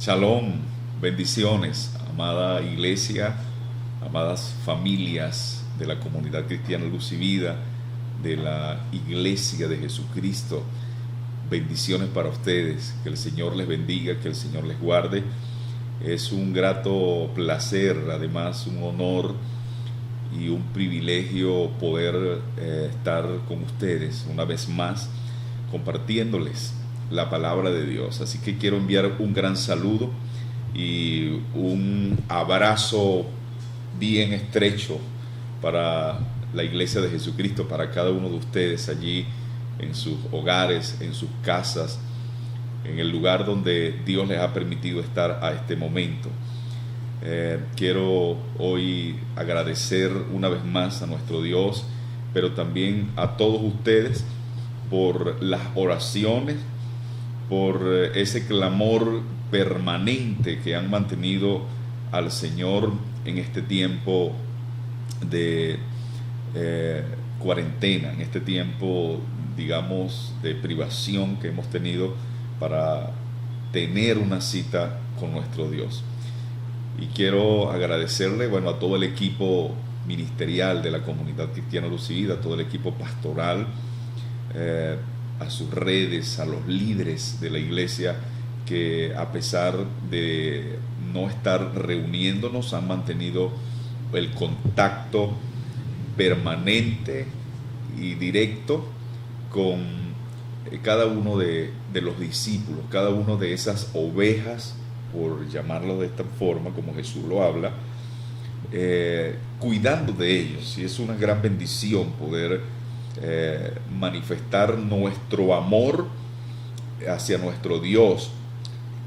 Shalom, bendiciones, amada iglesia, amadas familias de la comunidad cristiana Luz y Vida, de la iglesia de Jesucristo. Bendiciones para ustedes, que el Señor les bendiga, que el Señor les guarde. Es un grato placer, además un honor y un privilegio poder estar con ustedes una vez más compartiéndoles la palabra de Dios. Así que quiero enviar un gran saludo y un abrazo bien estrecho para la iglesia de Jesucristo, para cada uno de ustedes allí en sus hogares, en sus casas, en el lugar donde Dios les ha permitido estar a este momento. Quiero hoy agradecer una vez más a nuestro Dios, pero también a todos ustedes por las oraciones, por ese clamor permanente que han mantenido al Señor en este tiempo de cuarentena, en este tiempo, digamos, de privación que hemos tenido para tener una cita con nuestro Dios. Y quiero agradecerle, bueno, a todo el equipo ministerial de la comunidad cristiana Luz y Vida, a todo el equipo pastoral, a sus redes, a los líderes de la iglesia que a pesar de no estar reuniéndonos han mantenido el contacto permanente y directo con cada uno de los discípulos, cada uno de esas ovejas, por llamarlo de esta forma como Jesús lo habla, cuidando de ellos. Y es una gran bendición poder manifestar nuestro amor hacia nuestro Dios.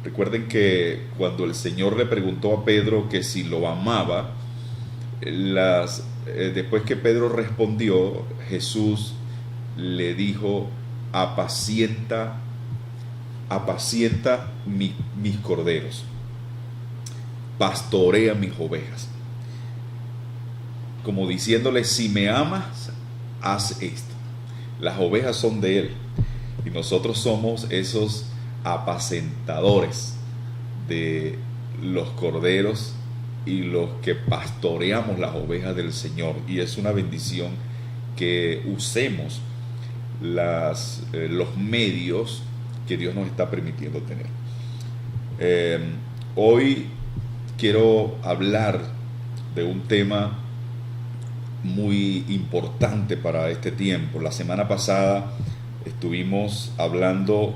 Recuerden que cuando el Señor le preguntó a Pedro que si lo amaba, después que Pedro respondió, Jesús le dijo: apacienta mis corderos, pastorea mis ovejas, como diciéndole: si me amas, haz esto. Las ovejas son de Él y nosotros somos esos apacentadores de los corderos y los que pastoreamos las ovejas del Señor. Y es una bendición que usemos los medios que Dios nos está permitiendo tener. Hoy quiero hablar de un tema muy importante para este tiempo. La semana pasada estuvimos hablando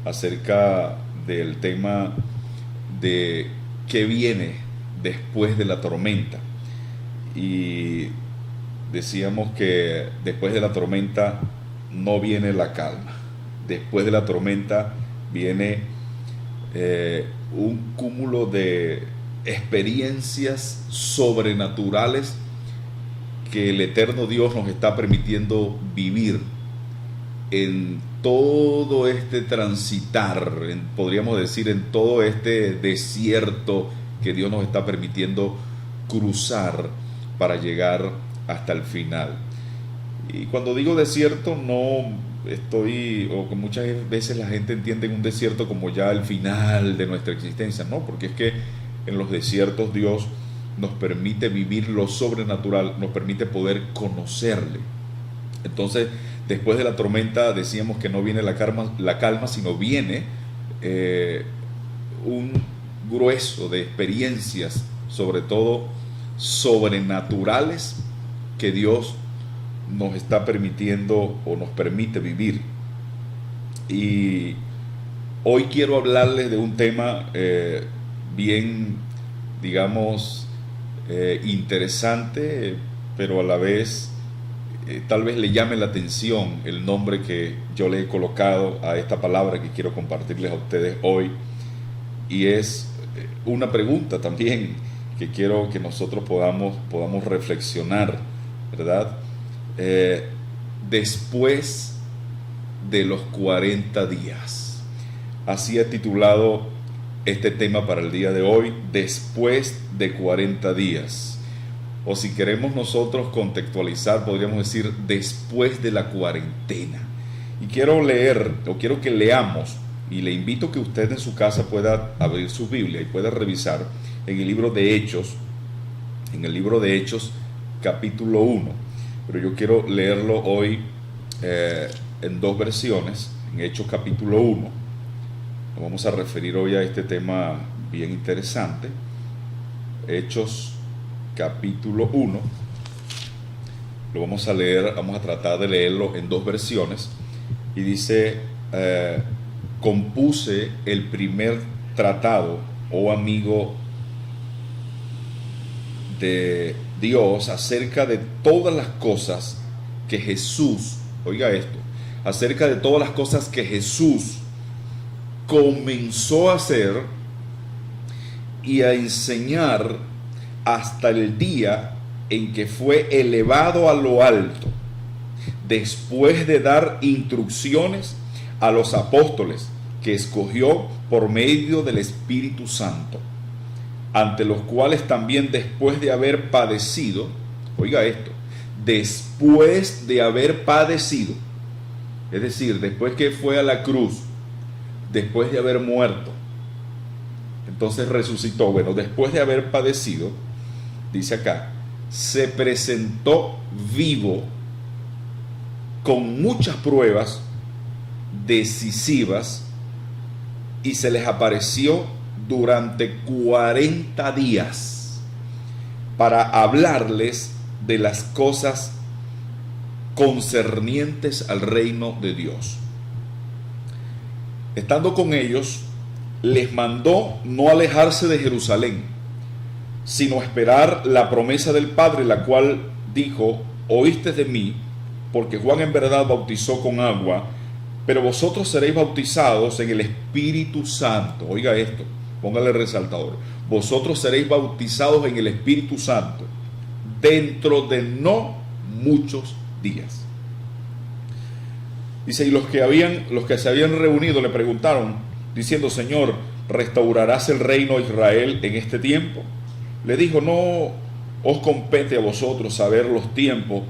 acerca del tema de qué viene después de la tormenta, y decíamos que después de la tormenta no viene la calma. Después de la tormenta viene un cúmulo de experiencias sobrenaturales que el eterno Dios nos está permitiendo vivir en todo este transitar, podríamos decir, en todo este desierto que Dios nos está permitiendo cruzar para llegar hasta el final. Y cuando digo desierto, no estoy, o que muchas veces la gente entiende un desierto como ya el final de nuestra existencia, no, porque es que en los desiertos Dios nos permite vivir lo sobrenatural, nos permite poder conocerle. Entonces, después de la tormenta decíamos que no viene la calma, sino viene un grueso de experiencias, sobre todo sobrenaturales, que Dios nos está permitiendo o nos permite vivir. Y hoy quiero hablarles de un tema bien, digamos, interesante, pero a la vez tal vez le llame la atención el nombre que yo le he colocado a esta palabra que quiero compartirles a ustedes hoy. Y es una pregunta también que quiero que nosotros podamos reflexionar, ¿verdad? Después de los 40 días. Así he titulado este tema para el día de hoy: después de 40 días. O si queremos nosotros contextualizar, podríamos decir después de la cuarentena. Y quiero leer, o quiero que leamos Y le invito a que usted en su casa pueda abrir su Biblia y pueda revisar en el libro de Hechos, capítulo 1. Pero yo quiero leerlo hoy en dos versiones, en Hechos capítulo 1. Nos vamos a referir hoy a este tema bien interesante. Hechos capítulo 1. Lo vamos a leer, vamos a tratar de leerlo en dos versiones. Y dice, compuse el primer tratado, oh amigo de Dios, acerca de todas las cosas que Jesús, oiga esto, acerca de todas las cosas que Jesús comenzó a hacer y a enseñar hasta el día en que fue elevado a lo alto, después de dar instrucciones a los apóstoles que escogió por medio del Espíritu Santo, ante los cuales también después de haber padecido, oiga esto, después de haber padecido, es decir, después que fue a la cruz, después de haber muerto, entonces resucitó. Bueno, después de haber padecido, dice acá, se presentó vivo con muchas pruebas decisivas y se les apareció durante 40 días para hablarles de las cosas concernientes al reino de Dios. Estando con ellos, les mandó no alejarse de Jerusalén, sino esperar la promesa del Padre, la cual dijo, oíste de mí, porque Juan en verdad bautizó con agua, pero vosotros seréis bautizados en el Espíritu Santo. Oiga esto, póngale resaltador. Vosotros seréis bautizados en el Espíritu Santo dentro de no muchos días. Dice, y los que se habían reunido le preguntaron, diciendo, Señor, ¿restaurarás el reino de Israel en este tiempo? Le dijo, no os compete a vosotros saber los tiempos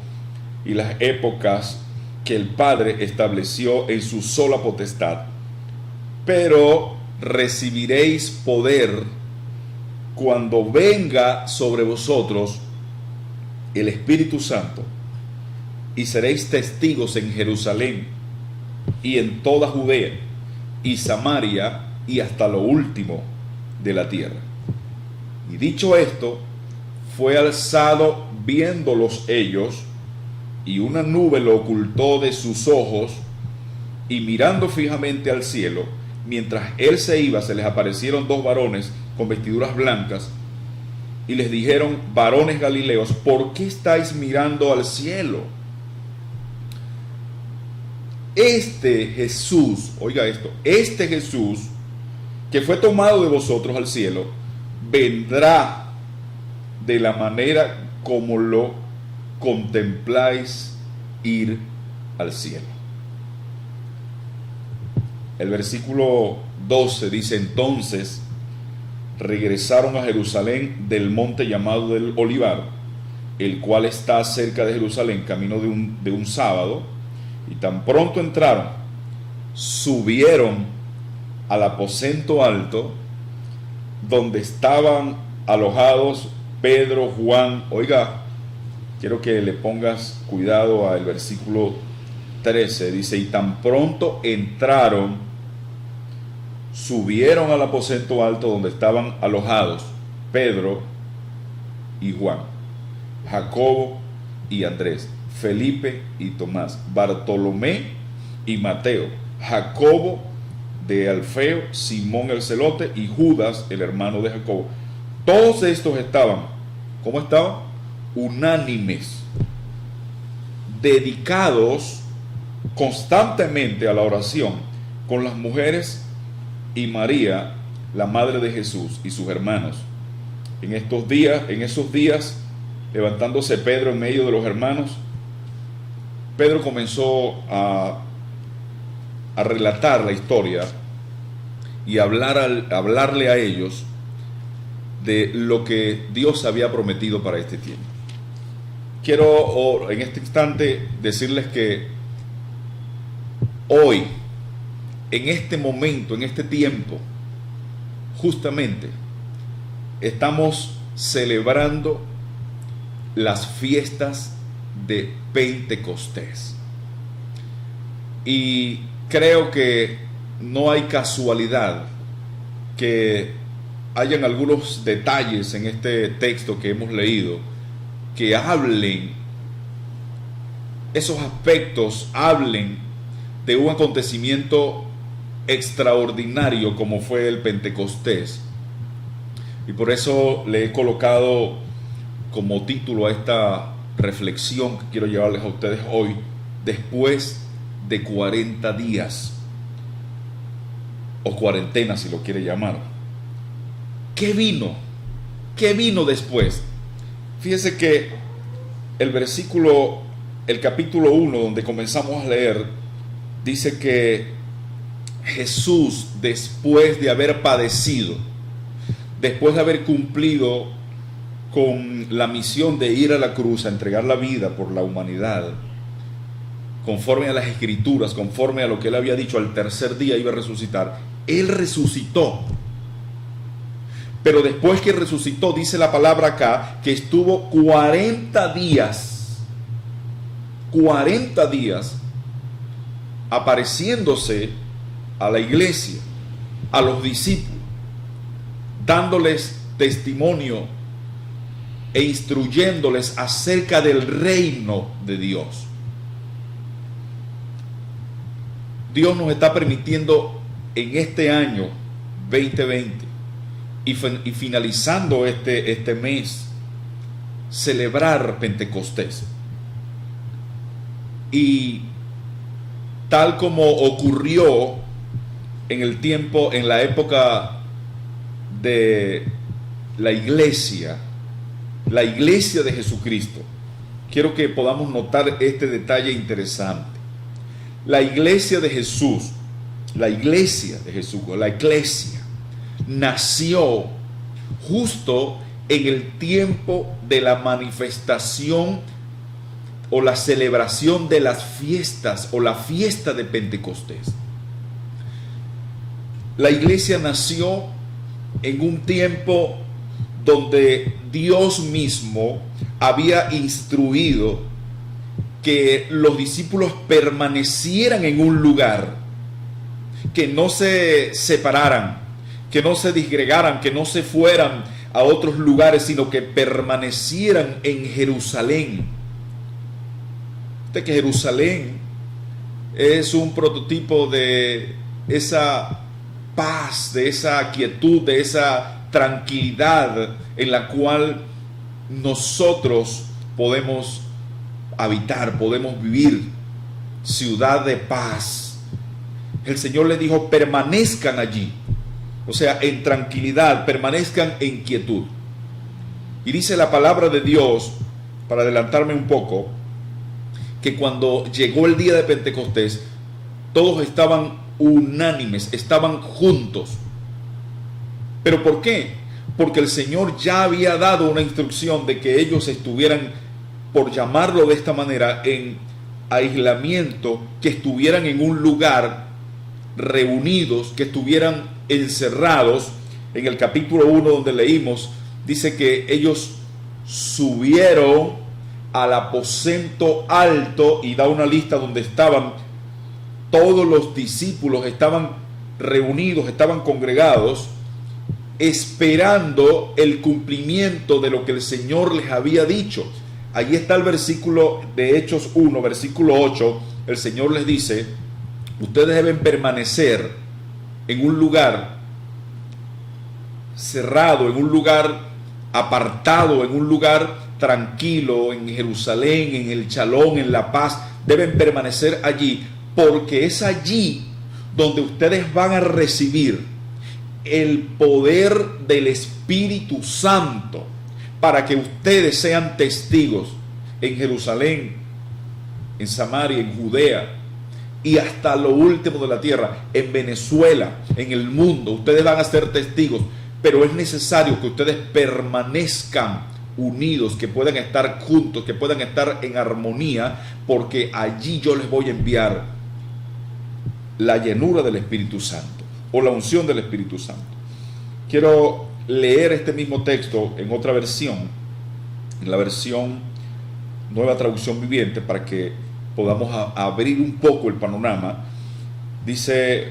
y las épocas que el Padre estableció en su sola potestad, pero recibiréis poder cuando venga sobre vosotros el Espíritu Santo, y seréis testigos en Jerusalén y en toda Judea y Samaria y hasta lo último de la tierra. Y dicho esto, fue alzado viéndolos ellos, y una nube lo ocultó de sus ojos, y mirando fijamente al cielo, mientras él se iba, se les aparecieron dos varones con vestiduras blancas, y les dijeron, varones galileos, ¿por qué estáis mirando al cielo? Este Jesús, oiga esto, este Jesús que fue tomado de vosotros al cielo, vendrá de la manera como lo contempláis ir al cielo. El versículo 12 dice, entonces regresaron a Jerusalén del monte llamado del Olivar, el cual está cerca de Jerusalén, camino de un sábado, y tan pronto entraron, subieron al aposento alto, donde estaban alojados Pedro, Juan. Oiga, quiero que le pongas cuidado al versículo 13, dice, y tan pronto entraron, subieron al aposento alto donde estaban alojados Pedro y Juan, Jacobo y Andrés, Felipe y Tomás, Bartolomé y Mateo, Jacobo de Alfeo, Simón el celote y Judas el hermano de Jacobo. Todos estos estaban, ¿cómo estaban? Unánimes, dedicados constantemente a la oración con las mujeres y María, la madre de Jesús, y sus hermanos. En esos días, levantándose Pedro en medio de los hermanos, Pedro comenzó a relatar la historia y hablarle a ellos de lo que Dios había prometido para este tiempo. Quiero en este instante decirles que hoy en este momento, en este tiempo, justamente estamos celebrando las fiestas de Pentecostés. Y creo que no hay casualidad que hayan algunos detalles en este texto que hemos leído que hablen, esos aspectos hablen de un acontecimiento extraordinario como fue el Pentecostés. Y por eso le he colocado como título a esta reflexión que quiero llevarles a ustedes hoy: después de 40 días, o cuarentena si lo quiere llamar. ¿Qué vino? ¿Qué vino después? Fíjese que el capítulo 1, donde comenzamos a leer, dice que Jesús, después de haber padecido, después de haber cumplido con la misión de ir a la cruz a entregar la vida por la humanidad, conforme a las Escrituras, conforme a lo que él había dicho, al tercer día iba a resucitar. Él resucitó. Pero después que resucitó, dice la palabra acá, que estuvo 40 días apareciéndose a la iglesia, a los discípulos, dándoles testimonio e instruyéndoles acerca del reino de Dios. Dios nos está permitiendo en este año 2020 y finalizando este mes, celebrar Pentecostés. Y tal como ocurrió en la época de la iglesia de Jesucristo, quiero que podamos notar este detalle interesante. La iglesia de Jesús, la iglesia, nació justo en el tiempo de la manifestación o la celebración de las fiestas o la fiesta de Pentecostés. La iglesia nació en un tiempo donde Dios mismo había instruido que los discípulos permanecieran en un lugar, que no se separaran, que no se disgregaran, que no se fueran a otros lugares, sino que permanecieran en Jerusalén. Que Jerusalén es un prototipo de esa paz, de esa quietud, de esa tranquilidad en la cual nosotros podemos habitar, podemos vivir. Ciudad de paz. El Señor les dijo: permanezcan allí, o sea, en tranquilidad, permanezcan en quietud. Y dice la palabra de Dios, para adelantarme un poco, que cuando llegó el día de Pentecostés, todos estaban unánimes, estaban juntos. ¿Pero por qué? Porque el Señor ya había dado una instrucción de que ellos estuvieran, por llamarlo de esta manera, en aislamiento, que estuvieran en un lugar reunidos, que estuvieran encerrados. En el capítulo 1 donde leímos, dice que ellos subieron al aposento alto, y da una lista donde estaban todos los discípulos, estaban reunidos, estaban congregados, esperando el cumplimiento de lo que el Señor les había dicho. Allí está el versículo de Hechos 1, versículo 8. El Señor les dice: ustedes deben permanecer en un lugar cerrado, en un lugar apartado, en un lugar tranquilo, en Jerusalén, en el Shalom, en la paz. Deben permanecer allí, porque es allí donde ustedes van a recibir el poder del Espíritu Santo, para que ustedes sean testigos en Jerusalén, en Samaria, en Judea y hasta lo último de la tierra, en Venezuela, en el mundo. Ustedes van a ser testigos, pero es necesario que ustedes permanezcan unidos, que puedan estar juntos, que puedan estar en armonía, porque allí yo les voy a enviar la llenura del Espíritu Santo o la unción del Espíritu Santo. Quiero leer este mismo texto en otra versión, en la versión Nueva Traducción Viviente, para que podamos abrir un poco el panorama. Dice,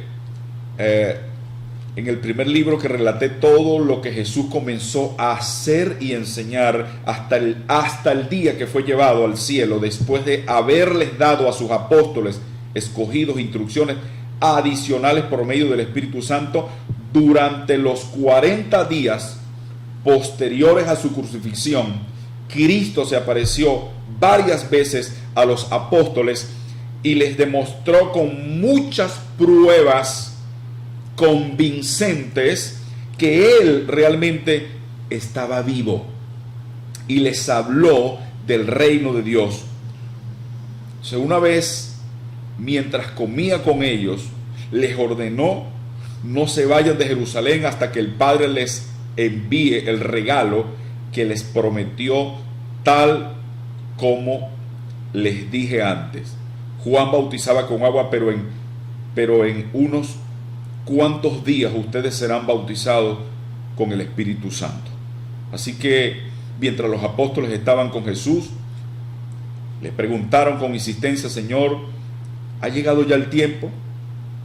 en el primer libro que relaté todo lo que Jesús comenzó a hacer y enseñar hasta el día que fue llevado al cielo, después de haberles dado a sus apóstoles escogidos instrucciones adicionales por medio del Espíritu Santo, durante los 40 días posteriores a su crucifixión, Cristo se apareció varias veces a los apóstoles y les demostró con muchas pruebas convincentes que Él realmente estaba vivo, y les habló del reino de Dios. O sea, una vez, mientras comía con ellos, les ordenó: no se vayan de Jerusalén hasta que el Padre les envíe el regalo que les prometió, tal como les dije antes. Juan bautizaba con agua, pero en unos cuantos días ustedes serán bautizados con el Espíritu Santo. Así que mientras los apóstoles estaban con Jesús, les preguntaron con insistencia: Señor, ¿ha llegado ya el tiempo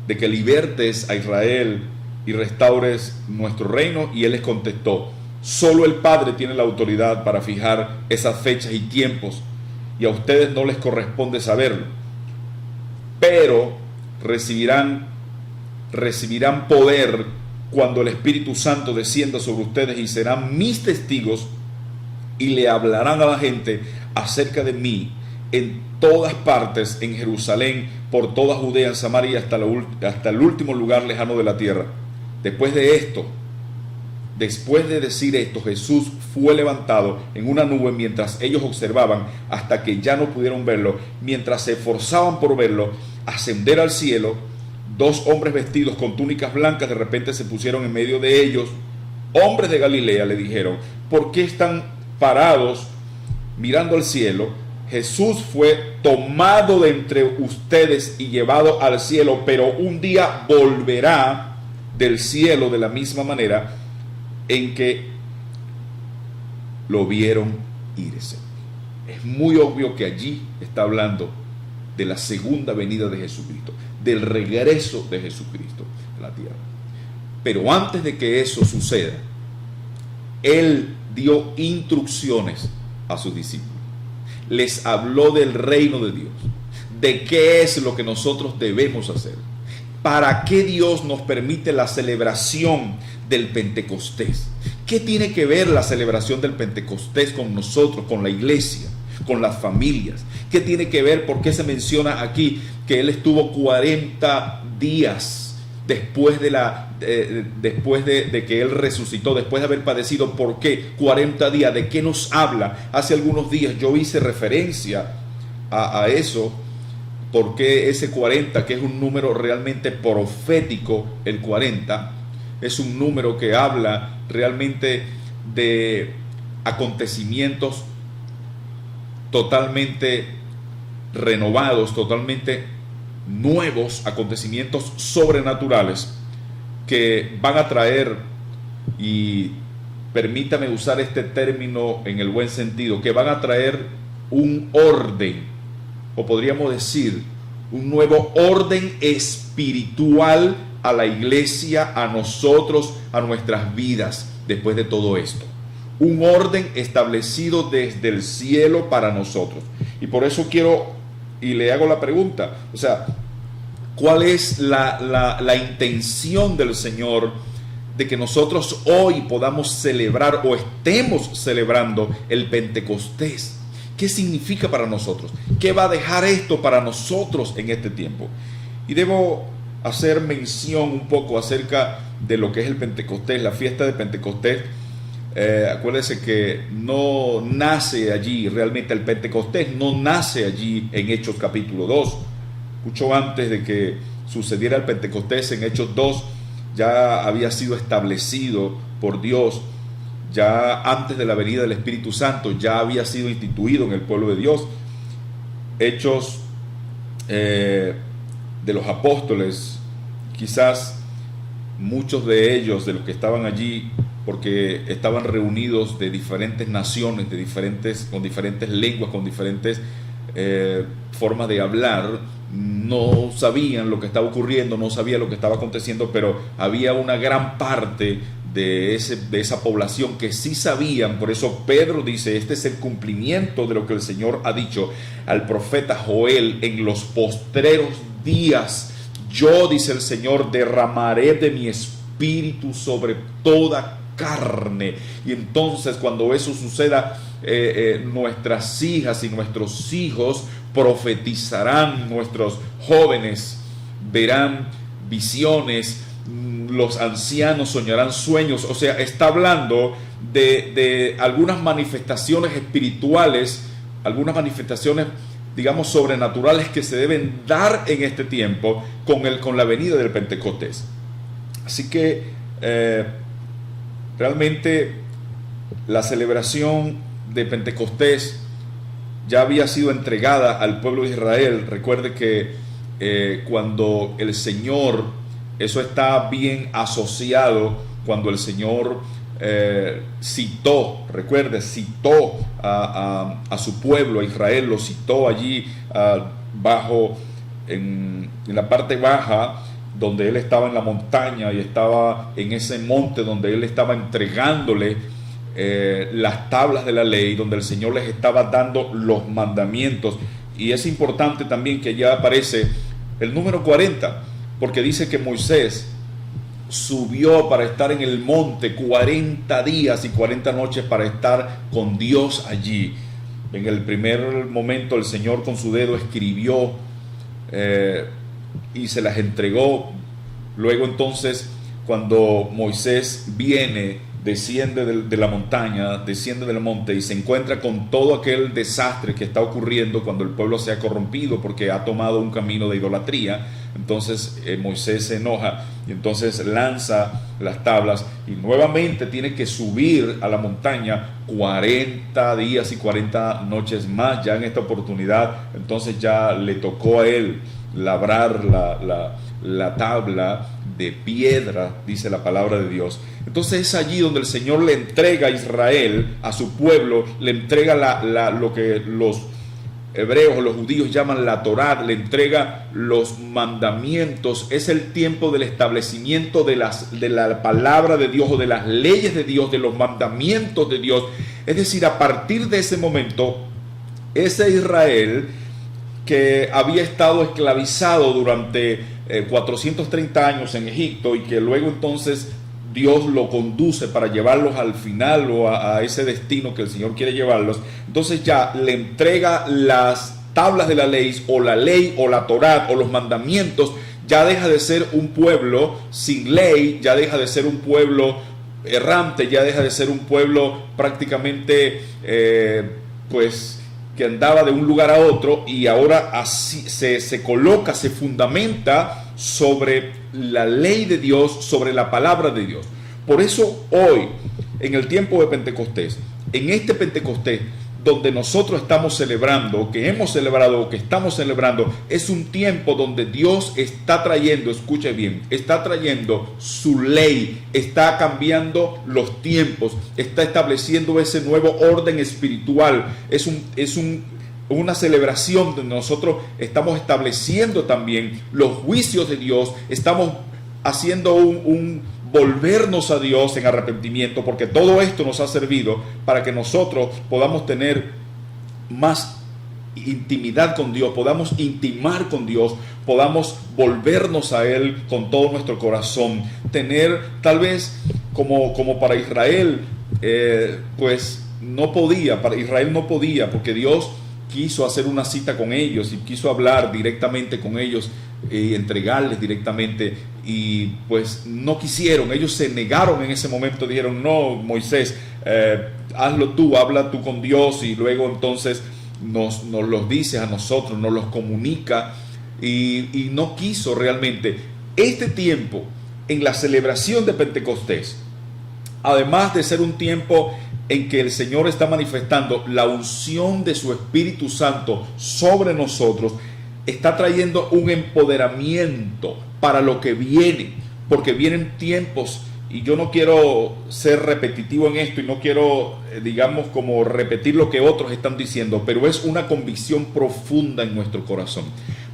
de que libertes a Israel y restaures nuestro reino? Y Él les contestó: solo el Padre tiene la autoridad para fijar esas fechas y tiempos, y a ustedes no les corresponde saberlo, pero recibirán poder cuando el Espíritu Santo descienda sobre ustedes, y serán mis testigos, y le hablarán a la gente acerca de mí en todas partes, en Jerusalén, por toda Judea, en Samaria, hasta el último lugar lejano de la tierra. Después de decir esto, Jesús fue levantado en una nube mientras ellos observaban, hasta que ya no pudieron verlo. Mientras se esforzaban por verlo ascender al cielo, dos hombres vestidos con túnicas blancas de repente se pusieron en medio de ellos. Hombres de Galilea, le dijeron, ¿por qué están parados mirando al cielo? Jesús fue tomado de entre ustedes y llevado al cielo, pero un día volverá del cielo de la misma manera en que lo vieron irse. Es muy obvio que allí está hablando de la segunda venida de Jesucristo, del regreso de Jesucristo a la tierra. Pero antes de que eso suceda, Él dio instrucciones a sus discípulos. Les habló del reino de Dios, de qué es lo que nosotros debemos hacer, para qué Dios nos permite la celebración del Pentecostés. ¿Qué tiene que ver la celebración del Pentecostés con nosotros, con la iglesia, con las familias? ¿Qué tiene que ver? ¿Por qué se menciona aquí que Él estuvo 40 días después de que Él resucitó, después de haber padecido? ¿Por qué 40 días? ¿De qué nos habla? Hace algunos días yo hice referencia a eso. ¿Por qué ese 40, que es un número realmente profético? El 40 es un número que habla realmente de acontecimientos totalmente renovados, totalmente nuevos, acontecimientos sobrenaturales que van a traer, y permítame usar este término en el buen sentido, que van a traer un orden, o podríamos decir un nuevo orden espiritual a la iglesia, a nosotros, a nuestras vidas después de todo esto. Un orden establecido desde el cielo para nosotros. Y por eso quiero, y le hago la pregunta, o sea, ¿cuál es la intención del Señor de que nosotros hoy podamos celebrar o estemos celebrando el Pentecostés? ¿Qué significa para nosotros? ¿Qué va a dejar esto para nosotros en este tiempo? Y debo hacer mención un poco acerca de lo que es el Pentecostés, la fiesta de Pentecostés. Acuérdense que no nace allí, realmente el Pentecostés no nace allí en Hechos capítulo 2. Mucho antes de que sucediera el Pentecostés, en Hechos 2 ya había sido establecido por Dios. Ya antes de la venida del Espíritu Santo ya había sido instituido en el pueblo de Dios. Hechos, de los apóstoles, quizás muchos de ellos, de los que estaban allí, porque estaban reunidos de diferentes naciones, con diferentes lenguas, con diferentes formas de hablar, no sabían lo que estaba ocurriendo, no sabían lo que estaba aconteciendo, pero había una gran parte de esa población que sí sabían. Por eso Pedro dice: este es el cumplimiento de lo que el Señor ha dicho al profeta Joel: en los postreros días yo, dice el Señor, derramaré de mi espíritu sobre toda carne. Y entonces, cuando eso suceda, nuestras hijas y nuestros hijos profetizarán, nuestros jóvenes verán visiones, los ancianos soñarán sueños. O sea, está hablando de algunas manifestaciones espirituales, algunas manifestaciones, digamos, sobrenaturales, que se deben dar en este tiempo con la venida del Pentecostés. Así que realmente la celebración de Pentecostés ya había sido entregada al pueblo de Israel. Recuerde que cuando el Señor, eso está bien asociado, cuando el Señor citó a su pueblo, a Israel, lo citó allí en la parte baja, donde él estaba en la montaña, y estaba en ese monte donde él estaba entregándole las tablas de la ley, donde el Señor les estaba dando los mandamientos. Y es importante también que ya aparece el número 40, porque dice que Moisés subió para estar en el monte 40 días y 40 noches para estar con Dios allí. En el primer momento el Señor con su dedo escribió y se las entregó. Luego entonces, cuando Moisés desciende de la montaña, desciende del monte y se encuentra con todo aquel desastre que está ocurriendo cuando el pueblo se ha corrompido porque ha tomado un camino de idolatría. Entonces Moisés se enoja y entonces lanza las tablas, y nuevamente tiene que subir a la montaña 40 días y 40 noches más. Ya en esta oportunidad entonces ya le tocó a él labrar la tabla de piedra, dice la palabra de Dios. Entonces es allí donde el Señor le entrega a Israel, a su pueblo, le entrega lo que los hebreos, los judíos llaman la Torá, le entrega los mandamientos. Es el tiempo del establecimiento de la palabra de Dios, o de las leyes de Dios, de los mandamientos de Dios. Es decir, a partir de ese momento, ese Israel que había estado esclavizado durante 430 años en Egipto, y que luego entonces Dios lo conduce para llevarlos al final, o a ese destino que el Señor quiere llevarlos. Entonces ya le entrega las tablas de la ley, o la ley, o la Torá, o los mandamientos. Ya deja de ser un pueblo sin ley, ya deja de ser un pueblo errante, ya deja de ser un pueblo prácticamente que andaba de un lugar a otro, y ahora así se coloca, se fundamenta sobre la ley de Dios, sobre la palabra de Dios. Por eso hoy, en el tiempo de Pentecostés, en este Pentecostés donde nosotros estamos celebrando, que hemos celebrado, que estamos celebrando, es un tiempo donde Dios está trayendo, escuche bien, está trayendo su ley, está cambiando los tiempos, está estableciendo ese nuevo orden espiritual. Es una celebración donde nosotros estamos estableciendo también los juicios de Dios, estamos haciendo un volvernos a Dios en arrepentimiento, porque todo esto nos ha servido para que nosotros podamos tener más intimidad con Dios, podamos intimar con Dios, podamos volvernos a Él con todo nuestro corazón, tener tal vez como para Israel, pues no podía, para Israel no podía, porque Dios quiso hacer una cita con ellos y quiso hablar directamente con ellos y entregarles directamente, y pues no quisieron. Ellos se negaron en ese momento, dijeron: no, Moisés, hazlo tú, habla tú con Dios, y luego entonces nos los dices a nosotros, nos los comunica, y no quiso realmente. Este tiempo en la celebración de Pentecostés, además de ser un tiempo en que el Señor está manifestando la unción de su Espíritu Santo sobre nosotros, está trayendo un empoderamiento para lo que viene, porque vienen tiempos, y yo no quiero ser repetitivo en esto y no quiero, digamos, como repetir lo que otros están diciendo, pero es una convicción profunda en nuestro corazón,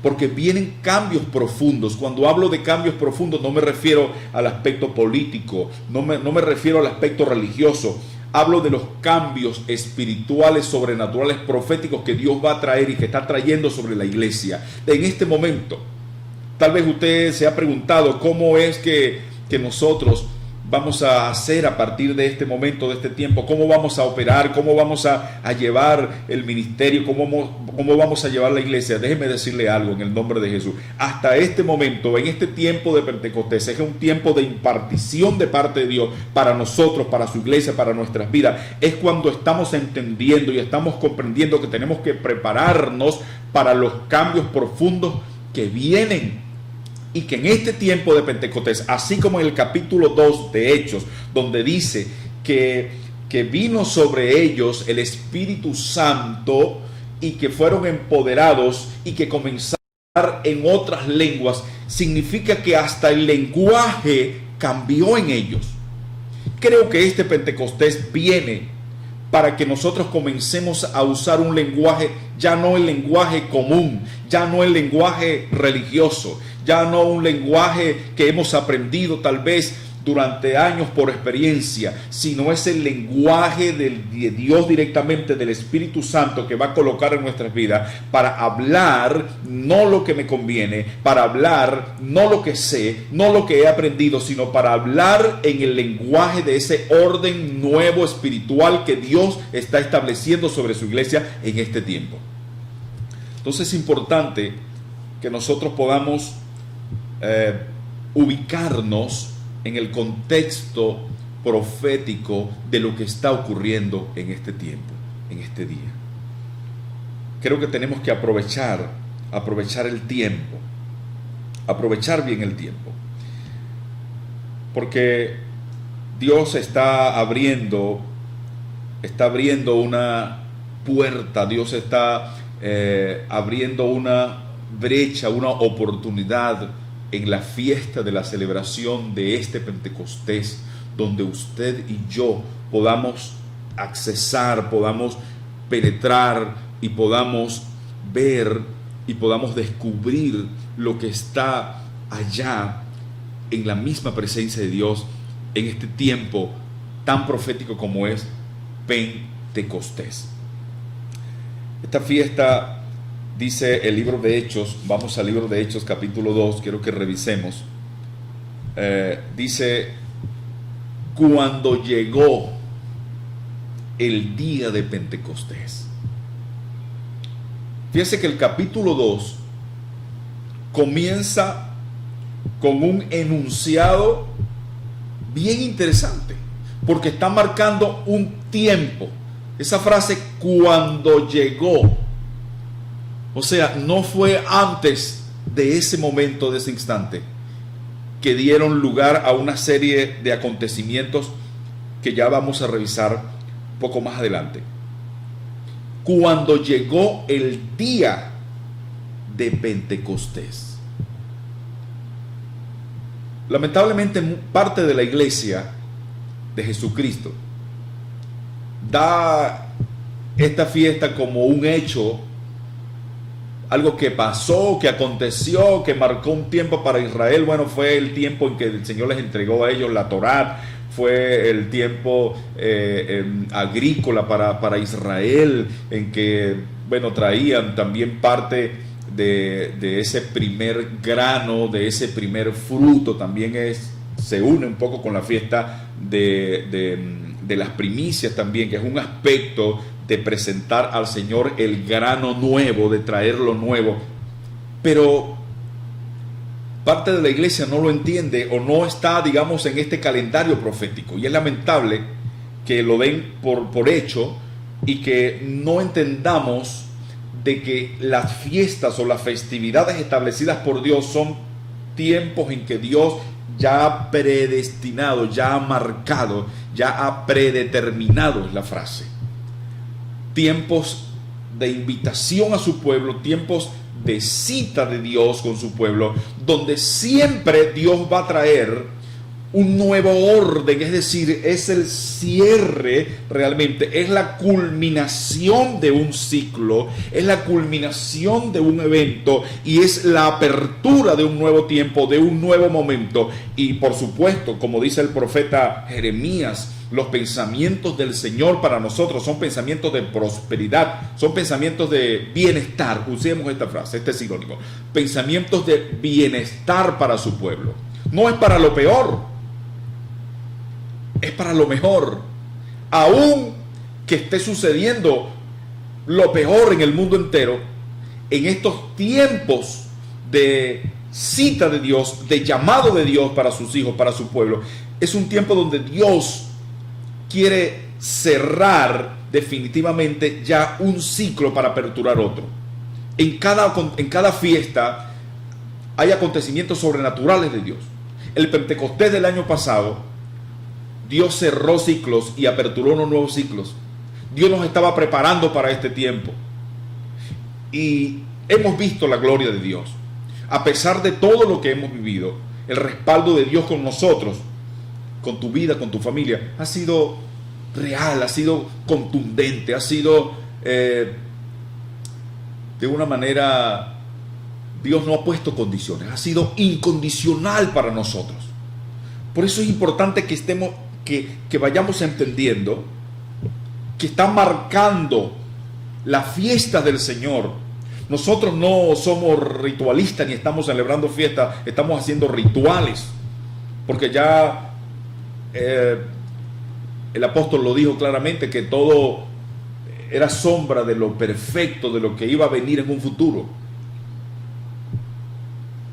porque vienen cambios profundos. Cuando hablo de cambios profundos no me refiero al aspecto político, no me refiero al aspecto religioso. Hablo de los cambios espirituales, sobrenaturales, proféticos que Dios va a traer y que está trayendo sobre la iglesia. En este momento, tal vez usted se ha preguntado cómo es que nosotros vamos a hacer a partir de este momento, de este tiempo, cómo vamos a operar, cómo vamos a llevar el ministerio, cómo vamos a llevar la iglesia. Déjeme decirle algo en el nombre de Jesús. Hasta este momento, en este tiempo de Pentecostés, es un tiempo de impartición de parte de Dios para nosotros, para su iglesia, para nuestras vidas. Es cuando estamos entendiendo y estamos comprendiendo que tenemos que prepararnos para los cambios profundos que vienen. Y que en este tiempo de Pentecostés, así como en el capítulo 2 de Hechos, donde dice que vino sobre ellos el Espíritu Santo y que fueron empoderados y que comenzaron a hablar en otras lenguas, significa que hasta el lenguaje cambió en ellos. Creo que este Pentecostés viene para que nosotros comencemos a usar un lenguaje, ya no el lenguaje común, ya no el lenguaje religioso, ya no un lenguaje que hemos aprendido tal vez durante años por experiencia, sino es el lenguaje de Dios directamente, del Espíritu Santo, que va a colocar en nuestras vidas para hablar no lo que me conviene, para hablar no lo que sé, no lo que he aprendido, sino para hablar en el lenguaje de ese orden nuevo espiritual que Dios está estableciendo sobre su iglesia en este tiempo. Entonces es importante que nosotros podamos ubicarnos en el contexto profético de lo que está ocurriendo en este tiempo, en este día. Creo que tenemos que aprovechar el tiempo, aprovechar bien el tiempo, porque Dios está abriendo una puerta, Dios está abriendo una brecha, una oportunidad en la fiesta de la celebración de este Pentecostés, donde usted y yo podamos accesar, podamos penetrar y podamos ver y podamos descubrir lo que está allá en la misma presencia de Dios en este tiempo tan profético como es Pentecostés. Esta fiesta, dice el libro de Hechos, vamos al libro de Hechos capítulo 2, quiero que revisemos. Dice, cuando llegó el día de Pentecostés. Fíjense que el capítulo 2 comienza con un enunciado bien interesante, porque está marcando un tiempo. Esa frase, cuando llegó, o sea, no fue antes de ese momento, de ese instante, que dieron lugar a una serie de acontecimientos que ya vamos a revisar un poco más adelante. Cuando llegó el día de Pentecostés. Lamentablemente, parte de la iglesia de Jesucristo da esta fiesta como un hecho, algo que pasó, que aconteció, que marcó un tiempo para Israel. Bueno, fue el tiempo en que el Señor les entregó a ellos la Torá, fue el tiempo agrícola para Israel, en que, bueno, traían también parte de ese primer grano, de ese primer fruto. También se une un poco con la fiesta de las primicias también, que es un aspecto de presentar al Señor el grano nuevo, de traer lo nuevo. Pero parte de la iglesia no lo entiende o no está, digamos, en este calendario profético, y es lamentable que lo den por hecho y que no entendamos de que las fiestas o las festividades establecidas por Dios son tiempos en que Dios ya ha predestinado, ya ha marcado, ya ha predeterminado, es la frase. Tiempos de invitación a su pueblo, tiempos de cita de Dios con su pueblo, donde siempre Dios va a traer un nuevo orden, es decir, es el cierre realmente, es la culminación de un ciclo, es la culminación de un evento y es la apertura de un nuevo tiempo, de un nuevo momento. Y por supuesto, como dice el profeta Jeremías, los pensamientos del Señor para nosotros son pensamientos de prosperidad, son pensamientos de bienestar. Usemos esta frase, este sinónimo, pensamientos de bienestar para su pueblo. No es para lo peor, es para lo mejor. Aún que esté sucediendo lo peor en el mundo entero, en estos tiempos de cita de Dios, de llamado de Dios para sus hijos, para su pueblo, es un tiempo donde Dios quiere cerrar definitivamente ya un ciclo para aperturar otro. En cada fiesta hay acontecimientos sobrenaturales de Dios. El Pentecostés del año pasado, Dios cerró ciclos y aperturó unos nuevos ciclos. Dios nos estaba preparando para este tiempo. Y hemos visto la gloria de Dios. A pesar de todo lo que hemos vivido, el respaldo de Dios con nosotros, con tu vida, con tu familia, ha sido real, ha sido contundente, ha sido de una manera, Dios no ha puesto condiciones, ha sido incondicional para nosotros. Por eso es importante que estemos, que vayamos entendiendo que está marcando la fiesta del Señor. Nosotros no somos ritualistas ni estamos celebrando fiestas, estamos haciendo rituales, porque ya el apóstol lo dijo claramente, que todo era sombra de lo perfecto, de lo que iba a venir en un futuro.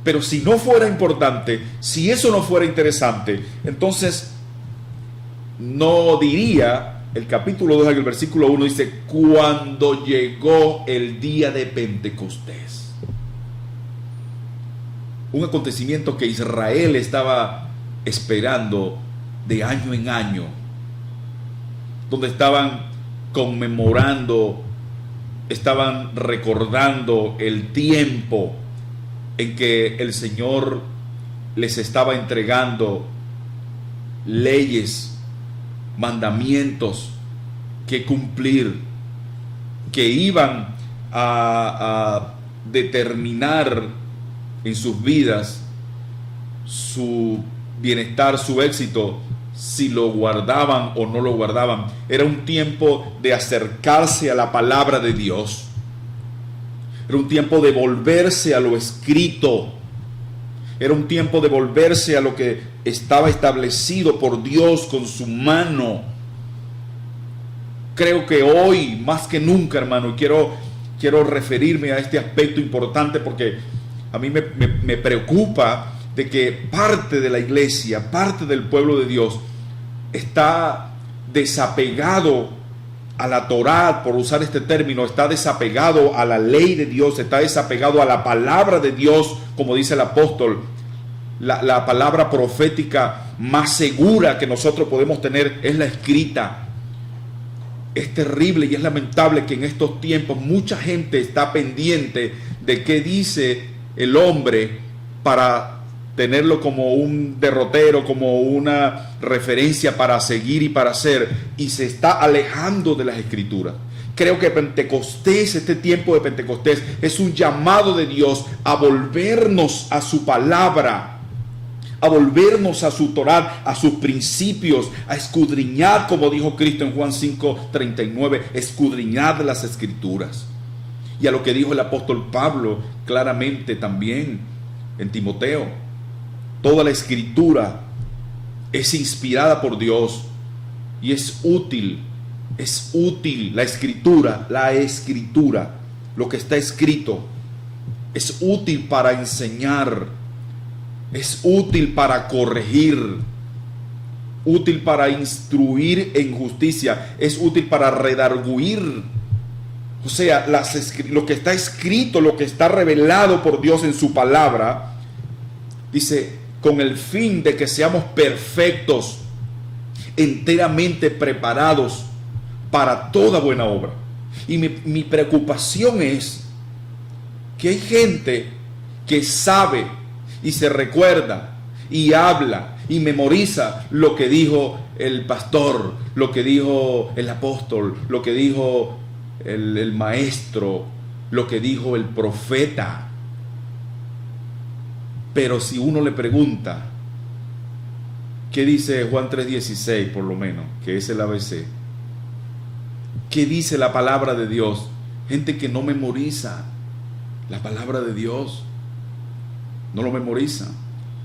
Pero si no fuera importante, si eso no fuera interesante, entonces no diría, el capítulo 2, el versículo 1 dice, cuando llegó el día de Pentecostés. Un acontecimiento que Israel estaba esperando de año en año, donde estaban conmemorando, estaban recordando el tiempo en que el Señor les estaba entregando leyes, mandamientos que cumplir, que iban a determinar en sus vidas su bienestar, su éxito, si lo guardaban o no lo guardaban. Era un tiempo de acercarse a la palabra de Dios. Era un tiempo de volverse a lo escrito. Era un tiempo de volverse a lo que estaba establecido por Dios con su mano. Creo que hoy, más que nunca, hermano, quiero referirme a este aspecto importante, porque a mí me preocupa de que parte de la iglesia, parte del pueblo de Dios, está desapegado a la Torá, por usar este término, está desapegado a la ley de Dios, está desapegado a la palabra de Dios, como dice el apóstol. La palabra profética más segura que nosotros podemos tener es la escrita. Es terrible y es lamentable que en estos tiempos mucha gente está pendiente de qué dice el hombre para tenerlo como un derrotero, como una referencia para seguir y para hacer, y se está alejando de las escrituras. Creo que Pentecostés, este tiempo de Pentecostés, es un llamado de Dios a volvernos a su palabra, a volvernos a su Torá, a sus principios, a escudriñar, como dijo Cristo en Juan 5:39, escudriñad las escrituras. Y a lo que dijo el apóstol Pablo claramente también en Timoteo, toda la escritura es inspirada por Dios y es útil la escritura, lo que está escrito, es útil para enseñar, es útil para corregir, útil para instruir en justicia, es útil para redarguir. O sea, lo que está escrito, lo que está revelado por Dios en su palabra, dice, con el fin de que seamos perfectos, enteramente preparados para toda buena obra. Y mi preocupación es que hay gente que sabe y se recuerda y habla y memoriza lo que dijo el pastor, lo que dijo el apóstol, lo que dijo el maestro, lo que dijo el profeta. Pero si uno le pregunta, ¿qué dice Juan 3:16 por lo menos? Que es el ABC. ¿Qué dice la palabra de Dios? Gente que no memoriza la palabra de Dios. No lo memoriza.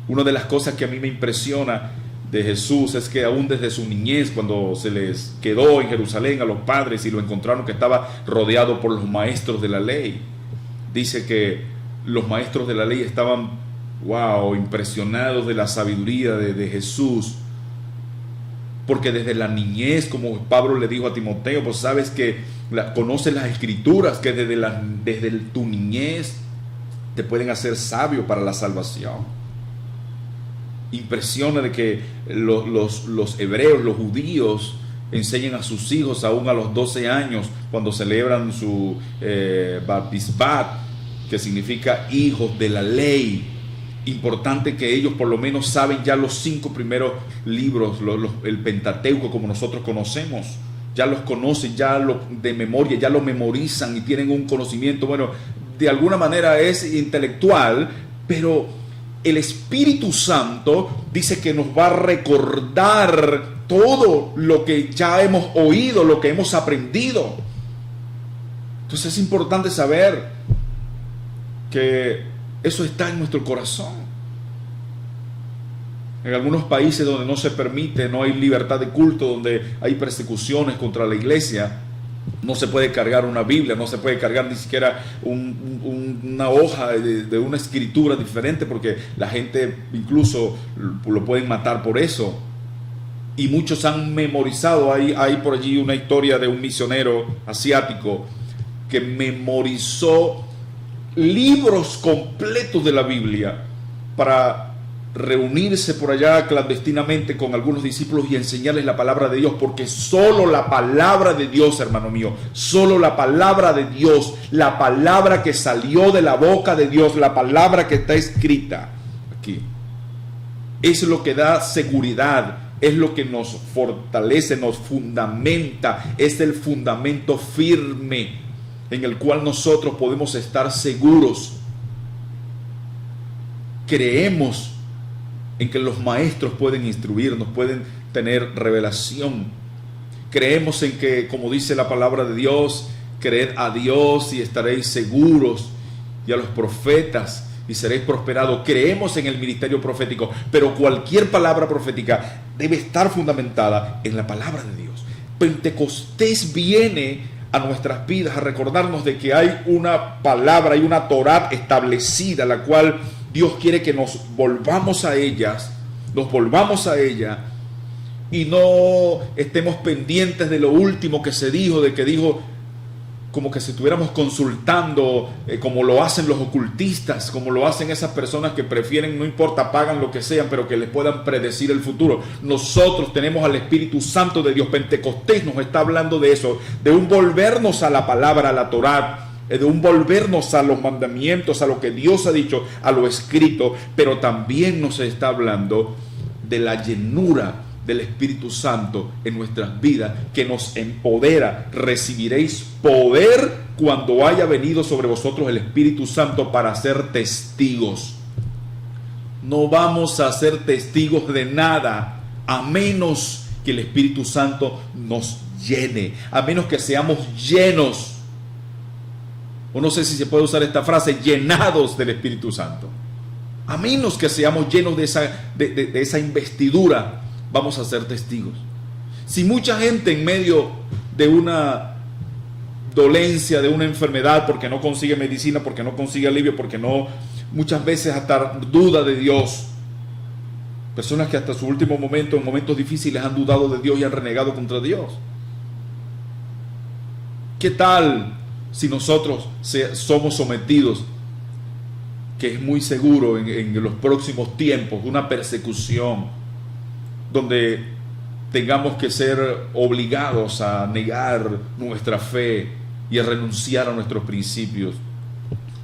Una de las cosas que a mí me impresiona de Jesús es que aún desde su niñez, cuando se les quedó en Jerusalén a los padres y lo encontraron que estaba rodeado por los maestros de la ley, dice que los maestros de la ley estaban, wow, impresionados de la sabiduría de Jesús, porque desde la niñez, como Pablo le dijo a Timoteo, pues sabes que conoces las escrituras, que desde tu niñez te pueden hacer sabio para la salvación. Impresiona de que los hebreos, los judíos, enseñan a sus hijos aún a los 12 años, cuando celebran su baptisbat, que significa hijos de la ley. Importante que ellos por lo menos saben ya los 5 primeros libros, el Pentateuco como nosotros conocemos. Ya los conocen, ya de memoria, ya lo memorizan y tienen un conocimiento, bueno, de alguna manera es intelectual, pero el Espíritu Santo dice que nos va a recordar todo lo que ya hemos oído, lo que hemos aprendido. Entonces es importante saber que eso está en nuestro corazón. En algunos países donde no se permite, no hay libertad de culto, donde hay persecuciones contra la iglesia, no se puede cargar una Biblia, no se puede cargar ni siquiera una hoja de una escritura diferente, porque la gente incluso lo pueden matar por eso. Y muchos han memorizado, hay por allí una historia de un misionero asiático que memorizó libros completos de la Biblia para reunirse por allá clandestinamente con algunos discípulos y enseñarles la palabra de Dios, porque solo la palabra de Dios, hermano mío, solo la palabra de Dios, la palabra que salió de la boca de Dios, la palabra que está escrita aquí, es lo que da seguridad, es lo que nos fortalece, nos fundamenta, es el fundamento firme en el cual nosotros podemos estar seguros. Creemos en que los maestros pueden instruirnos, pueden tener revelación. Creemos en que, como dice la palabra de Dios, creed a Dios y estaréis seguros, y a los profetas y seréis prosperados. Creemos en el ministerio profético, pero cualquier palabra profética debe estar fundamentada en la palabra de Dios. Pentecostés viene a nuestras vidas a recordarnos de que hay una palabra, hay una Torá establecida, la cual Dios quiere que nos volvamos a ella y no estemos pendientes de lo último que se dijo, de que dijo como que si estuviéramos consultando, como lo hacen los ocultistas, como lo hacen esas personas que prefieren, no importa, pagan lo que sean, pero que les puedan predecir el futuro. Nosotros tenemos al Espíritu Santo de Dios. Pentecostés nos está hablando de eso, de un volvernos a la palabra, a la Torá, de un volvernos a los mandamientos, a lo que Dios ha dicho, a lo escrito, pero también nos está hablando de la llenura del Espíritu Santo en nuestras vidas, que nos empodera. Recibiréis poder cuando haya venido sobre vosotros el Espíritu Santo para ser testigos. No vamos a ser testigos de nada a menos que el Espíritu Santo nos llene, a menos que seamos llenos, o no sé si se puede usar esta frase, llenados del Espíritu Santo. A menos que seamos llenos de esa investidura, vamos a ser testigos. Si mucha gente en medio de una dolencia, de una enfermedad, porque no consigue medicina, porque no consigue alivio, porque no, muchas veces hasta duda de Dios, personas que hasta su último momento, en momentos difíciles, han dudado de Dios y han renegado contra Dios. ¿Qué tal si nosotros somos sometidos, que es muy seguro en los próximos tiempos, una persecución, donde tengamos que ser obligados a negar nuestra fe y a renunciar a nuestros principios?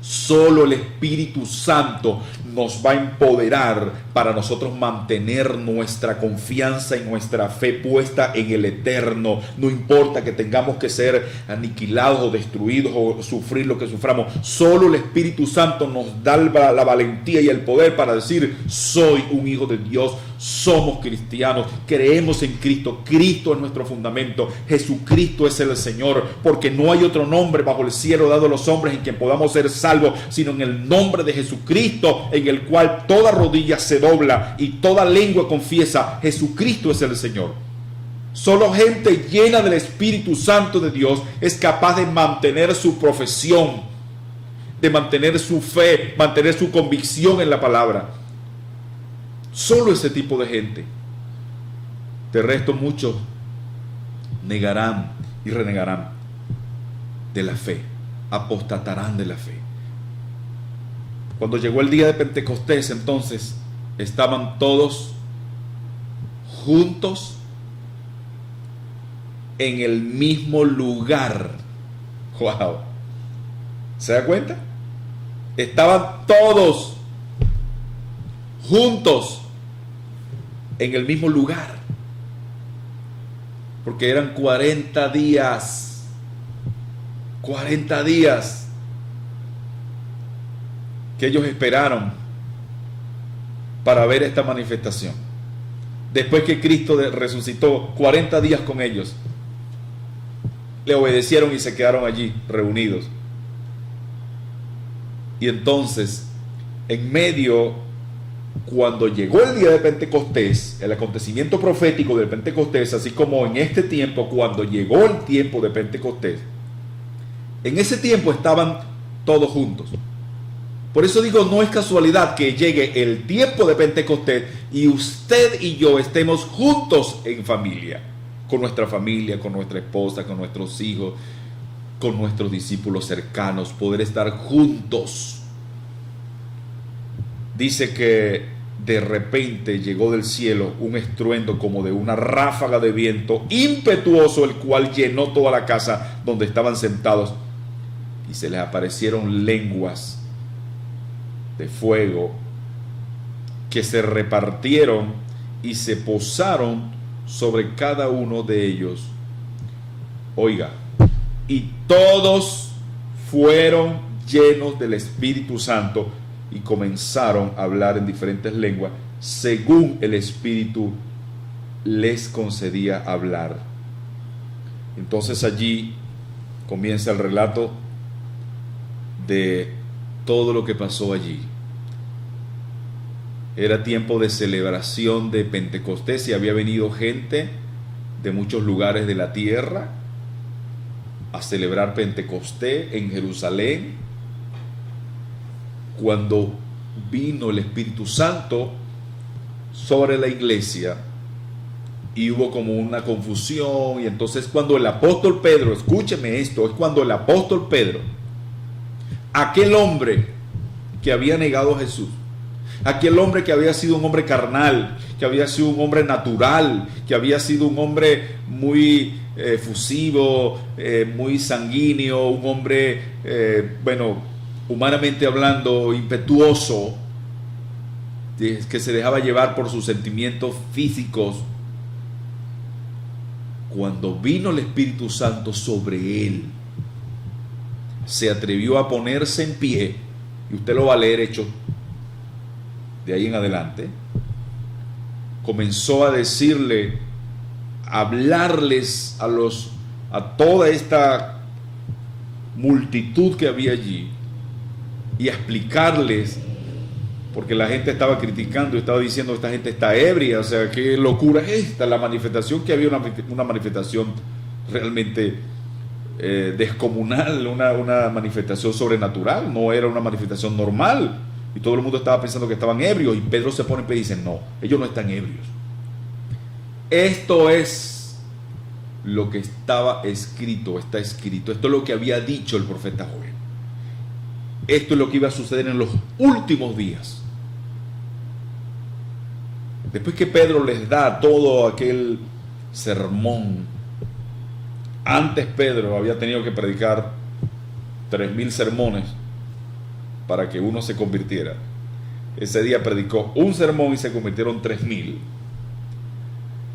Solo el Espíritu Santo nos va a empoderar para nosotros mantener nuestra confianza y nuestra fe puesta en el eterno. No importa que tengamos que ser aniquilados o destruidos o sufrir lo que suframos. Solo el Espíritu Santo nos da la valentía y el poder para decir: soy un hijo de Dios, somos cristianos, creemos en Cristo. Cristo es nuestro fundamento. Jesucristo es el Señor, porque no hay otro nombre bajo el cielo dado a los hombres en quien podamos ser salvos, sino en el nombre de Jesucristo, en el cual toda rodilla se dobla y toda lengua confiesa: Jesucristo es el Señor. Solo gente llena del Espíritu Santo de Dios es capaz de mantener su profesión, de mantener su fe, mantener su convicción en la palabra. Solo ese tipo de gente. De resto, muchos negarán y renegarán de la fe, apostatarán de la fe. Cuando llegó el día de Pentecostés, entonces estaban todos juntos en el mismo lugar. ¡Wow! ¿Se da cuenta? Estaban todos juntos en el mismo lugar, porque eran 40 días. 40 días que ellos esperaron para ver esta manifestación. Después que Cristo resucitó, 40 días con ellos, le obedecieron y se quedaron allí reunidos. Y entonces, en medio, cuando llegó el día de Pentecostés, el acontecimiento profético del Pentecostés, así como en este tiempo, cuando llegó el tiempo de Pentecostés, en ese tiempo estaban todos juntos. Por eso digo, no es casualidad que llegue el tiempo de Pentecostés y usted y yo estemos juntos en familia, con nuestra familia, con nuestra esposa, con nuestros hijos, con nuestros discípulos cercanos, poder estar juntos. Dice que de repente llegó del cielo un estruendo como de una ráfaga de viento impetuoso, el cual llenó toda la casa donde estaban sentados, y se les aparecieron lenguas de fuego que se repartieron y se posaron sobre cada uno de ellos. Oiga, y todos fueron llenos del Espíritu Santo y comenzaron a hablar en diferentes lenguas según el Espíritu les concedía hablar. Entonces allí comienza el relato de todo lo que pasó allí. Era tiempo de celebración de Pentecostés y había venido gente de muchos lugares de la tierra a celebrar Pentecostés en Jerusalén. Cuando vino el Espíritu Santo sobre la iglesia y hubo como una confusión, y entonces cuando el apóstol Pedro, escúcheme esto, es cuando el apóstol Pedro, aquel hombre que había negado a Jesús, aquel hombre que había sido un hombre carnal, que había sido un hombre natural, que había sido un hombre muy efusivo, muy sanguíneo, un hombre, humanamente hablando, impetuoso, que se dejaba llevar por sus sentimientos físicos. Cuando vino el Espíritu Santo sobre él, se atrevió a ponerse en pie, y usted lo va a leer Hechos de ahí en adelante. Comenzó a decirle, a hablarles a toda esta multitud que había allí, y a explicarles, porque la gente estaba criticando y estaba diciendo: esta gente está ebria, o sea, qué locura es esta. La manifestación que había, una manifestación realmente descomunal, una manifestación sobrenatural, no era una manifestación normal, y todo el mundo estaba pensando que estaban ebrios, y Pedro se pone en pie y dice: no, ellos no están ebrios. Esto es lo que estaba escrito, está escrito, esto es lo que había dicho el profeta Joel. Esto es lo que iba a suceder en los últimos días. Después que Pedro les da todo aquel sermón, antes Pedro había tenido que predicar 3000 sermones para que uno se convirtiera. Ese día predicó un sermón y se convirtieron 3,000.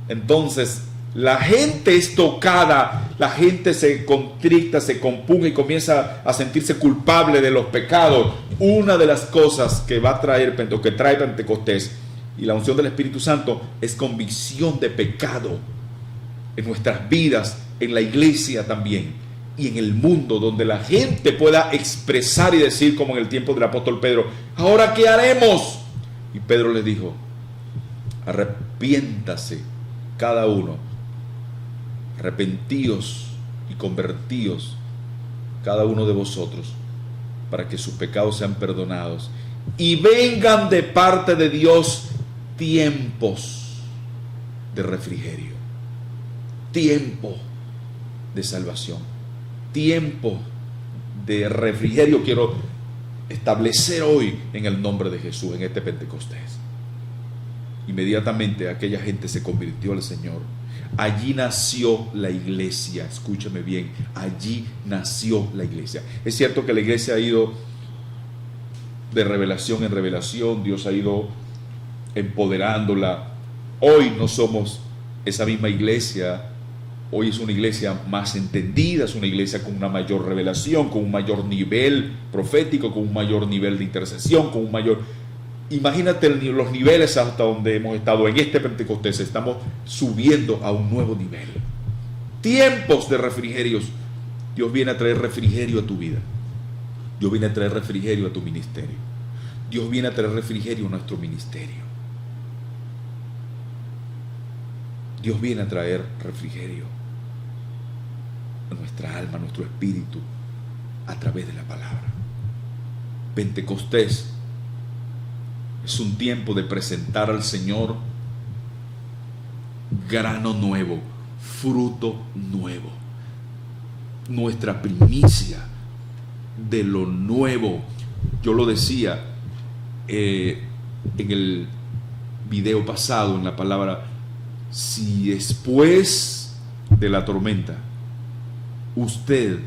Entonces, la gente es tocada, la gente se contricta, se compunge y comienza a sentirse culpable de los pecados. Una de las cosas que va a traer, o que trae Pentecostés y la unción del Espíritu Santo, es convicción de pecado en nuestras vidas, en la iglesia también, y en el mundo, donde la gente pueda expresar y decir, como en el tiempo del apóstol Pedro: ¿ahora qué haremos? Y Pedro les dijo: arrepiéntase cada uno, arrepentíos y convertíos cada uno de vosotros, para que sus pecados sean perdonados, y vengan de parte de Dios tiempos de refrigerio, tiempo de salvación, tiempo de refrigerio. Quiero establecer hoy en el nombre de Jesús, en este Pentecostés. Inmediatamente aquella gente se convirtió al Señor. Allí nació la iglesia. Escúchame bien, allí nació la iglesia. Es cierto que la iglesia ha ido de revelación en revelación, Dios ha ido empoderándola. Hoy no somos esa misma iglesia. Hoy es una iglesia más entendida, es una iglesia con una mayor revelación, con un mayor nivel profético, con un mayor nivel de intercesión, con un mayor... Imagínate los niveles hasta donde hemos estado en este Pentecostés. Estamos subiendo a un nuevo nivel. Tiempos de refrigerios. Dios viene a traer refrigerio a tu vida. Dios viene a traer refrigerio a tu ministerio. Dios viene a traer refrigerio a nuestro ministerio. Dios viene a traer refrigerio a nuestra alma, a nuestro espíritu, a través de la palabra. Pentecostés es un tiempo de presentar al Señor grano nuevo, fruto nuevo, nuestra primicia de lo nuevo. Yo lo decía en el video pasado, en la palabra: si después de la tormenta usted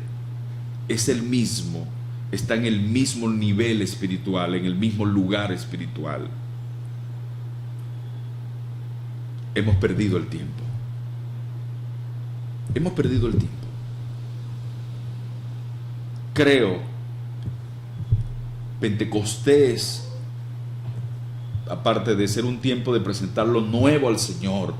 es el mismo, está en el mismo nivel espiritual, en el mismo lugar espiritual, hemos perdido el tiempo. Hemos perdido el tiempo. Creo, Pentecostés, aparte de ser un tiempo de presentar lo nuevo al Señor,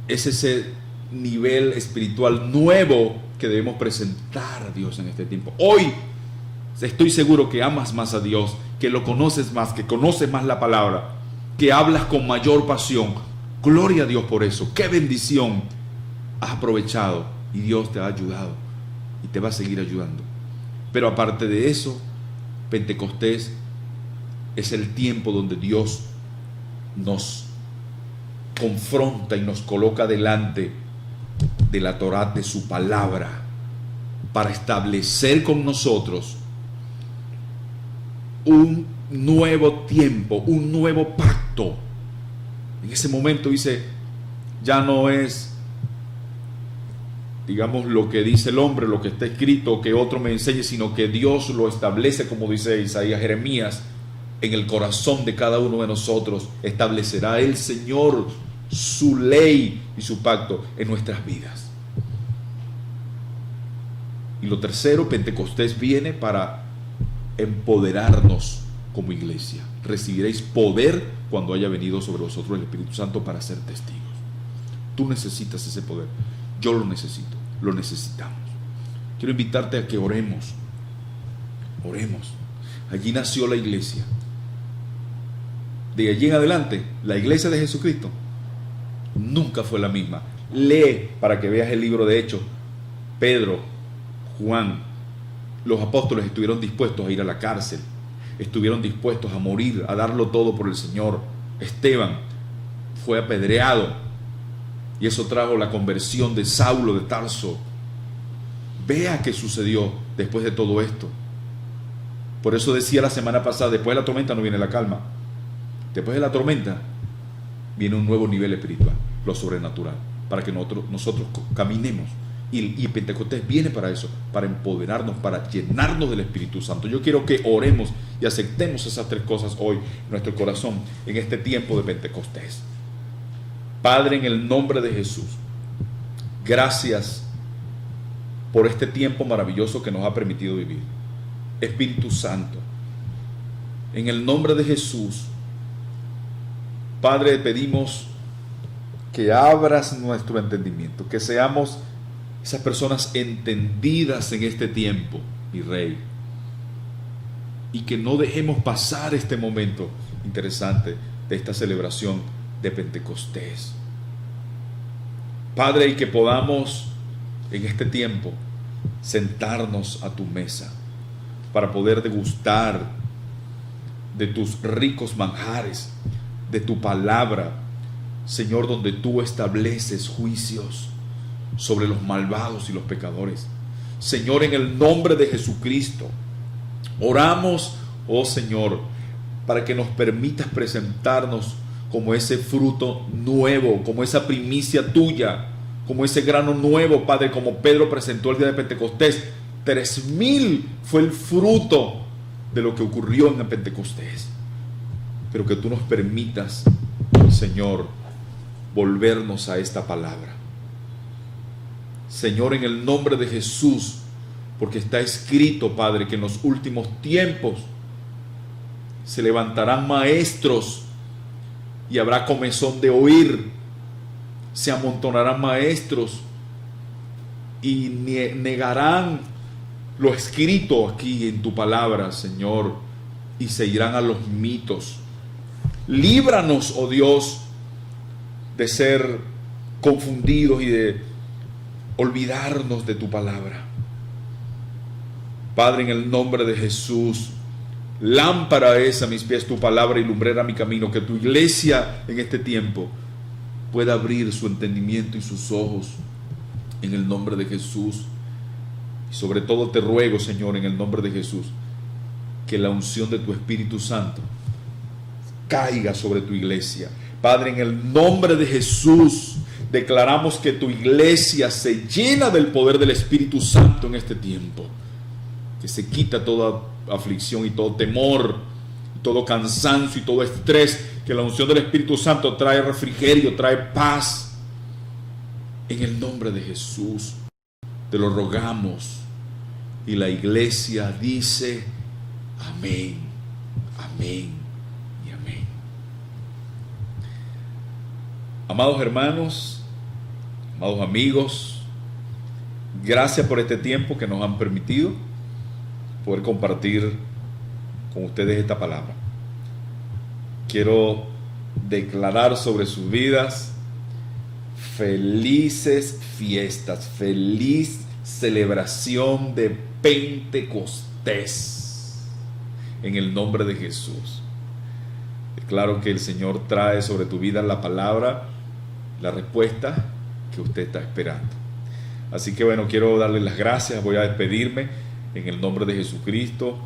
es ese nivel espiritual nuevo que debemos presentar a Dios en este tiempo. Hoy estoy seguro que amas más a Dios, que lo conoces más, que conoces más la palabra, que hablas con mayor pasión. Gloria a Dios por eso. Qué bendición. Has aprovechado y Dios te ha ayudado y te va a seguir ayudando. Pero aparte de eso, Pentecostés es el tiempo donde Dios nos confronta y nos coloca delante de la Torá, de su palabra, para establecer con nosotros un nuevo tiempo, un nuevo pacto. En ese momento dice, ya no es, digamos, lo que dice el hombre, lo que está escrito, que otro me enseñe, sino que Dios lo establece, como dice Isaías, Jeremías, en el corazón de cada uno de nosotros. Establecerá el Señor su ley y su pacto en nuestras vidas. Y lo tercero, Pentecostés viene para empoderarnos como iglesia. Recibiréis poder cuando haya venido sobre vosotros el Espíritu Santo para ser testigos. Tú necesitas ese poder. Yo lo necesito. Lo necesitamos. Quiero invitarte a que oremos. Oremos. Allí nació la iglesia. De allí en adelante, la iglesia de Jesucristo nunca fue la misma. Lee para que veas el libro de Hechos. Pedro, Juan, los apóstoles estuvieron dispuestos a ir a la cárcel, estuvieron dispuestos a morir, a darlo todo por el Señor. Esteban fue apedreado y eso trajo la conversión de Saulo de Tarso. Vea qué sucedió después de todo esto. Por eso decía la semana pasada, después de la tormenta no viene la calma. Después de la tormenta viene un nuevo nivel espiritual, lo sobrenatural, para que nosotros caminemos Y Pentecostés viene para eso, para empoderarnos, para llenarnos del Espíritu Santo. Yo quiero que oremos y aceptemos esas tres cosas hoy en nuestro corazón, en este tiempo de Pentecostés. Padre, en el nombre de Jesús, gracias por este tiempo maravilloso que nos ha permitido vivir. Espíritu Santo, en el nombre de Jesús, Padre, pedimos que abras nuestro entendimiento, que seamos esas personas entendidas en este tiempo, mi Rey, y que no dejemos pasar este momento interesante de esta celebración de Pentecostés. Padre, y que podamos en este tiempo sentarnos a tu mesa para poder degustar de tus ricos manjares, de tu palabra, Señor, donde tú estableces juicios sobre los malvados y los pecadores. Señor, en el nombre de Jesucristo, oramos, oh Señor, para que nos permitas presentarnos como ese fruto nuevo, como esa primicia tuya, como ese grano nuevo, Padre, como Pedro presentó el día de Pentecostés. 3,000 fue el fruto de lo que ocurrió en el Pentecostés. Pero que tú nos permitas, Señor, volvernos a esta palabra. Señor, en el nombre de Jesús, porque está escrito, Padre, que en los últimos tiempos se levantarán maestros y habrá comezón de oír. Se amontonarán maestros y negarán lo escrito aquí en tu palabra, Señor, y se irán a los mitos. Líbranos, oh Dios, de ser confundidos y de olvidarnos de tu palabra. Padre, en el nombre de Jesús, lámpara es a mis pies tu palabra y lumbrera mi camino. Que tu iglesia en este tiempo pueda abrir su entendimiento y sus ojos en el nombre de Jesús. Y sobre todo te ruego, Señor, en el nombre de Jesús, que la unción de tu Espíritu Santo caiga sobre tu iglesia. Padre, en el nombre de Jesús, declaramos que tu iglesia se llena del poder del Espíritu Santo en este tiempo. Que se quita toda aflicción y todo temor, todo cansancio y todo estrés. Que la unción del Espíritu Santo trae refrigerio, trae paz. En el nombre de Jesús te lo rogamos. Y la iglesia dice amén, amén y amén. Amados hermanos, amados amigos, gracias por este tiempo que nos han permitido poder compartir con ustedes esta palabra. Quiero declarar sobre sus vidas felices fiestas, feliz celebración de Pentecostés en el nombre de Jesús. Declaro que el Señor trae sobre tu vida la palabra, la respuesta que usted está esperando. Así que bueno, quiero darle las gracias, voy a despedirme en el nombre de Jesucristo.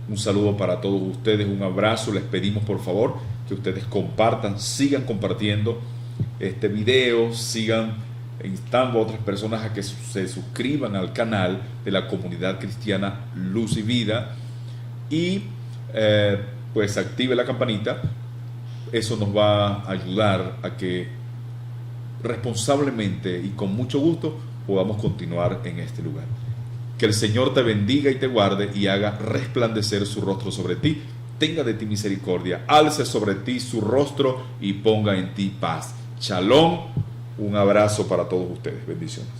Un saludo para todos ustedes, un abrazo. Les pedimos por favor que ustedes compartan, sigan compartiendo este video, sigan instando a otras personas a que se suscriban al canal de la comunidad cristiana Luz y Vida y pues active la campanita. Eso nos va a ayudar a que responsablemente y con mucho gusto podamos continuar en este lugar. Que el Señor te bendiga y te guarde y haga resplandecer su rostro sobre ti, tenga de ti misericordia, alce sobre ti su rostro y ponga en ti paz. Shalom, un abrazo para todos ustedes, bendiciones.